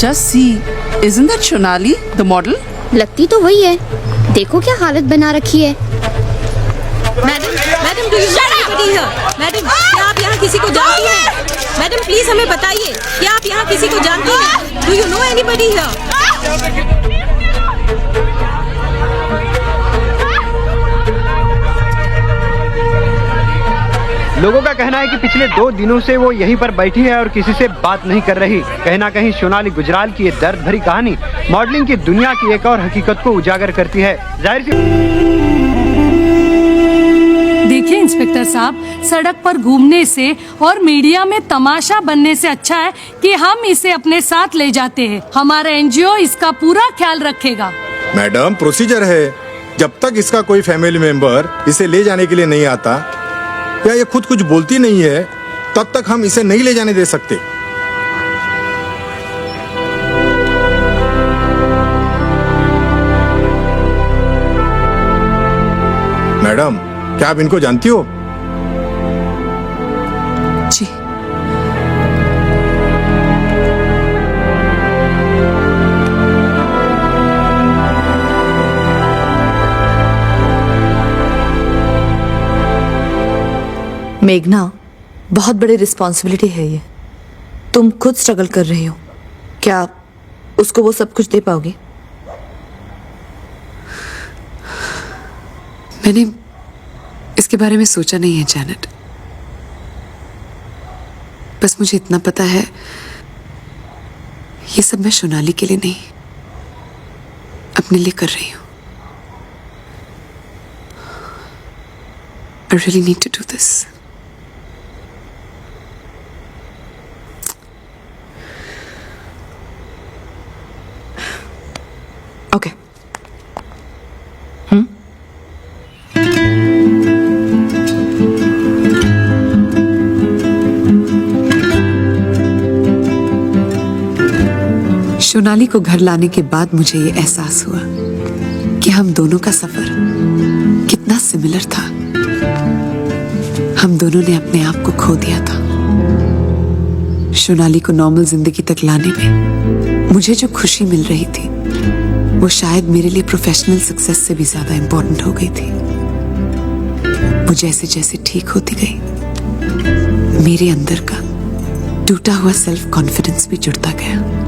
Just see, isn't that Shonali, the model? लगती तो वही है, देखो क्या हालत बना रखी है। Madam, madam do you know anybody here? Madam, क्या आप यहाँ किसी को जानती हैं? मैडम प्लीज हमें बताइए, क्या आप यहाँ किसी को जानती हैं? Do you know anybody here? लोगों का कहना है कि पिछले 2 दिनों से वो यहीं पर बैठी है और किसी से बात नहीं कर रही। कहीं ना कहीं सोनाली गुजराल की ये दर्द भरी कहानी मॉडलिंग की दुनिया की एक और हकीकत को उजागर करती है। जाहिर सी देखिए इंस्पेक्टर साहब, सड़क पर घूमने से और मीडिया में तमाशा बनने से अच्छा है कि हम इसे अपने साथ ले जाते हैं। हमारा एनजीओ इसका पूरा ख्याल रखेगा। मैडम, प्रोसीजर है, जब तक इसका कोई फैमिली मेंबर इसे ले जाने के लिए नहीं आता या ये खुद कुछ बोलती नहीं है, तब तक हम इसे नहीं ले जाने दे सकते। मैडम, क्या आप इनको जानती हो? जी। मेघना, बहुत बड़ी रिस्पॉन्सिबिलिटी है ये। तुम खुद स्ट्रगल कर रही हो, क्या उसको वो सब कुछ दे पाओगी? मैंने इसके बारे में सोचा नहीं है जैनेट। बस मुझे इतना पता है, ये सब मैं सोनाली के लिए नहीं, अपने लिए कर रही हूँ। I really need to do this. Okay. Sonali को घर लाने के बाद मुझे ये एहसास हुआ कि हम दोनों का सफर कितना सिमिलर था। हम दोनों ने अपने आप को खो दिया था। सोनाली को नॉर्मल जिंदगी तक लाने में मुझे जो खुशी मिल रही थी, वो शायद मेरे लिए प्रोफेशनल सक्सेस से भी ज्यादा इंपॉर्टेंट हो गई थी। वो जैसे जैसे ठीक होती गई, मेरे अंदर का टूटा हुआ सेल्फ कॉन्फिडेंस भी जुड़ता गया।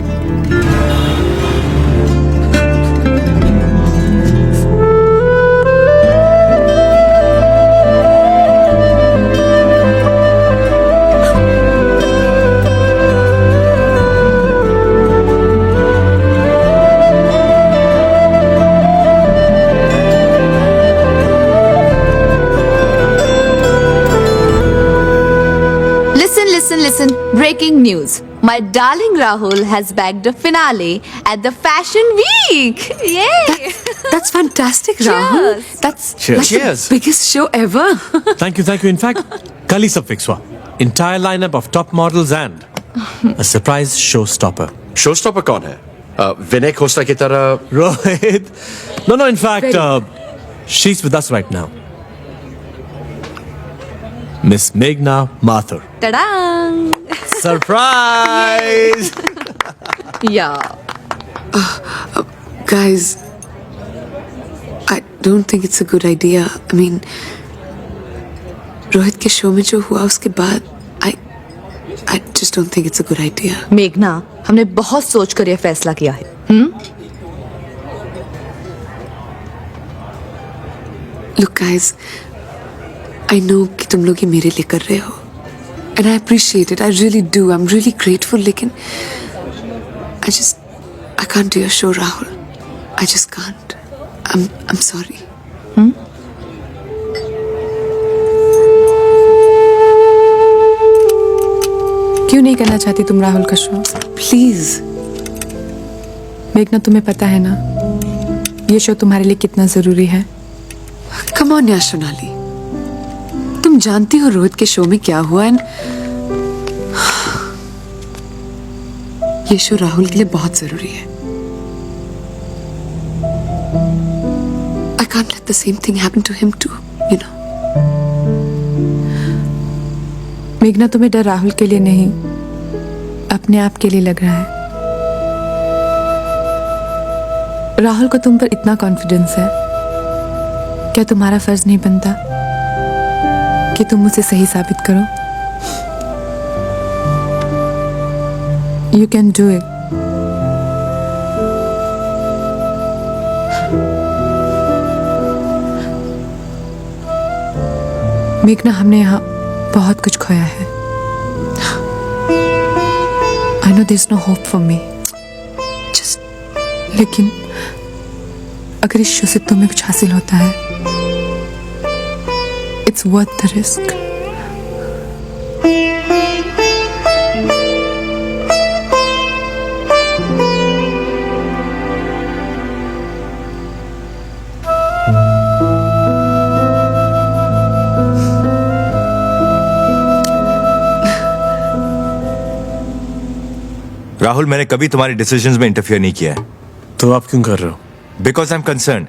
Listen, breaking news. My darling Rahul has bagged a finale at the Fashion Week. Yay! That's fantastic, Rahul. Cheers. That's Cheers. like the biggest show ever. Thank you. In fact, कल ही सब fix हुआ. Entire lineup of top models and a surprise showstopper. Showstopper कौन है? विनय खोसला की तरह? Rohit. No. In fact, she's with us right now. Miss Meghna Mathur. Ta-dang! Surprise! Yeah. Guys, I don't think it's a good idea. I mean, Rohit के show में जो हुआ उसके बाद I just don't think it's a good idea. मेघना, हमने बहुत सोच कर यह फैसला किया है। Look guys, I know कि तुम लोग ये मेरे लिए कर रहे हो, and I appreciate it. I really do. I'm really grateful. लेकिन I can't do your show, Rahul. I just can't. I'm sorry. क्यों नहीं करना चाहती तुम राहुल का शो? Please. मेघना, तुम्हें पता है ना ये शो तुम्हारे लिए कितना जरूरी है? Come on यार सोनाली, तुम जानती हो रोहित के शो में क्या हुआ, एंड ये शो राहुल के लिए बहुत जरूरी है। I can't let the same thing happen to him too, you know. मेघना, तुम्हें डर राहुल के लिए नहीं, अपने आप के लिए लग रहा है। राहुल को तुम पर इतना कॉन्फिडेंस है, क्या तुम्हारा फर्ज नहीं बनता कि तुम मुझे सही साबित करो? You can do it. मेघना, हमने यहाँ बहुत कुछ खोया है। I know there is no hope for me, लेकिन अगर इस शो से तुम्हें कुछ हासिल होता है, it's worth the risk. Rahul, मैंने कभी तुम्हारे डिसीजंस में इंटरफियर नहीं किया है। तो आप क्यों कर रहे हो? Because I am concern.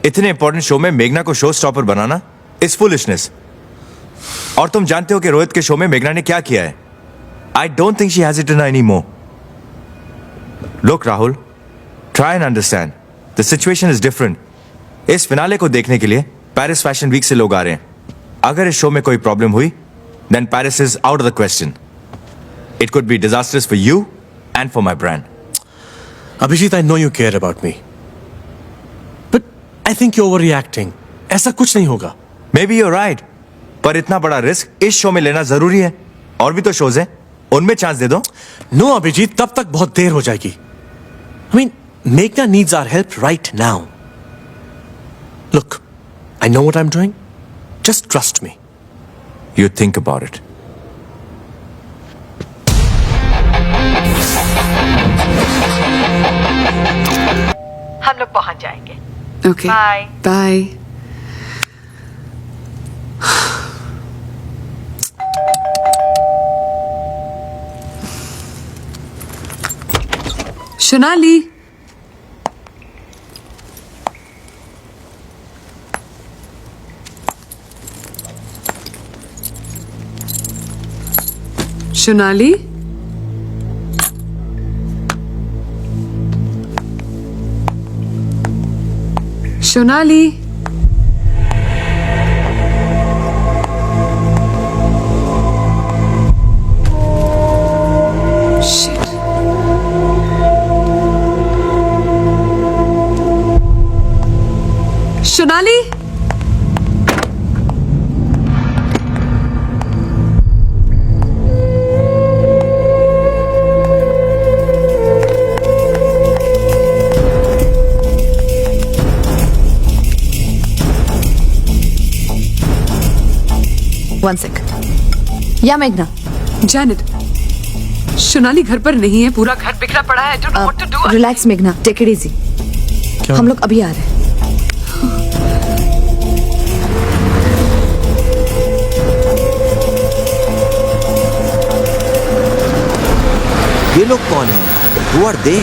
इतने इंपॉर्टेंट शो में मेघना को show stopper banana is foolishness. और तुम जानते हो कि रोहित के शो में मेघना ने क्या किया है। I don't think she has it in any more. Look Rahul, try and understand the situation is different. इस फिनाले को देखने के लिए पेरिस फैशन वीक से लोग आ रहे हैं। अगर इस शो में कोई प्रॉब्लम हुई, then Paris is out of the question. It could be disasters for you and for my brand. Abhijit, I know you care about me, but I think you're overreacting. ऐसा कुछ नहीं होगा। Maybe you're right, पर इतना बड़ा risk इस show में लेना जरूरी है। और भी तो शोज हैं, उनमें चांस दे दो। No, अभिजीत, तब तक बहुत देर हो जाएगी। I mean, Meghna needs our help right now. Look, I know what I'm doing. Just trust me. You think about it. हम लोग पहुंच जाएंगे। Okay, bye bye. Sonali, Sonali, Sonali, Shit. Sonali, one sec. या मेघना, जैनेट, सोनाली घर पर नहीं है, पूरा घर बिखरा पड़ा है। I don't know what to do. Relax मेघना, टेक इट इजी। हम लोग अभी आ रहे हैं। ये लोग कौन हैं? Who are they?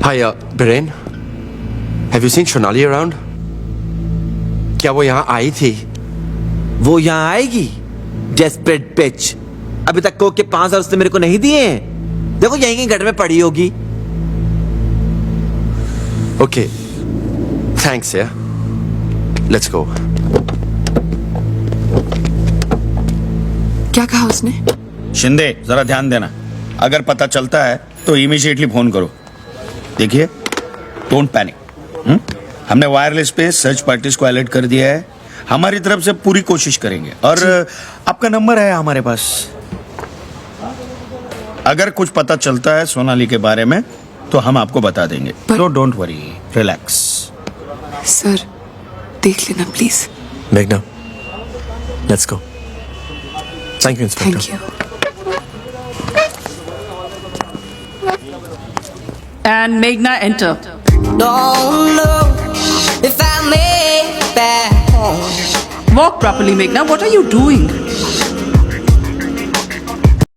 Hi, Biren. Have you seen Shonali around? क्या वो यहाँ आई थी? वो यहाँ आएगी? Desperate bitch. अभी तक कोक के 5,000 उसने मेरे को नहीं दिए हैं। देखो यहीं कहीं गटर में पड़ी होगी। Okay. Thanks, yeah. Let's go. क्या कहा उसने? शिंदे, जरा ध्यान देना। अगर पता चलता है तो इमीडिएटली फोन करो। देखिए, डोंट पैनिक। हमने वायरलेस पे सर्च पार्टीज को अलर्ट कर दिया है। हमारी तरफ से पूरी कोशिश करेंगे और आपका नंबर है हमारे पास। अगर कुछ पता चलता है सोनाली के बारे में तो हम आपको बता देंगे। तो डोंट वरी, रिलैक्स। सर, देख लेना प्लीज। मेघना, let's go. Thank you inspector. Thank you. And Meghna, enter. Don't know if I made it back home. Walk properly, Meghna. What are you doing?